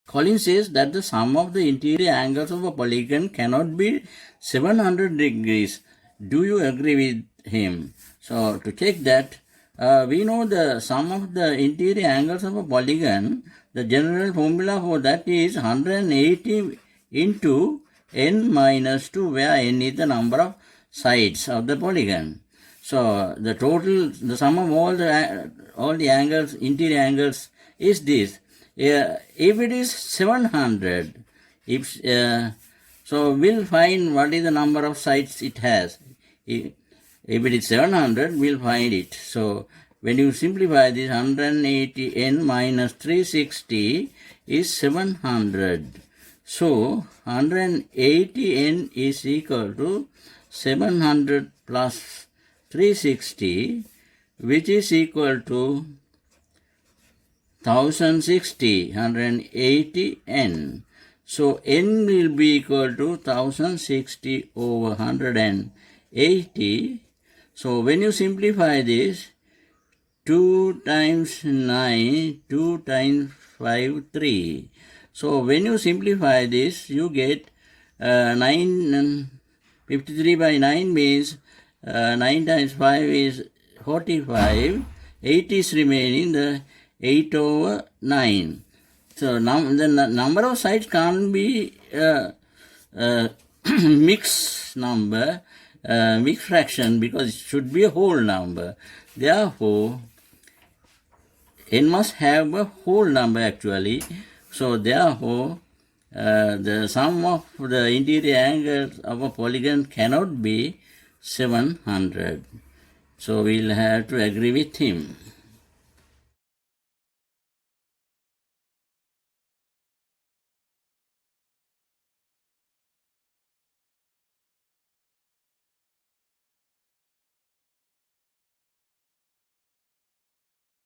Colin says that the sum of the interior angles of a polygon cannot be 700 degrees. Do you agree with him? So to check that, we know the sum of the interior angles of a polygon. The general formula for that is 180 into n minus 2, where n is the number of sides of the polygon. So the total, the sum of all the angles, interior angles, is this. If it is 700, so we'll find what is the number of sides it has. If it is 700, we'll find it. So when you simplify this, 180n minus 360 is 700. So 180n is equal to 700 plus 360, which is equal to 1060, 180n. So n will be equal to 1060 over 180. So when you simplify this, 2 times 9, 2 times 5, 3. So when you simplify this, you get 53 by 9 means 9 times 5 is 45. 8 is remaining, the 8 over 9. So the number of sides can't be mixed number, mixed fraction, because it should be a whole number. Therefore, n must have a whole number actually. So therefore, the sum of the interior angles of a polygon cannot be 700. So we'll have to agree with him.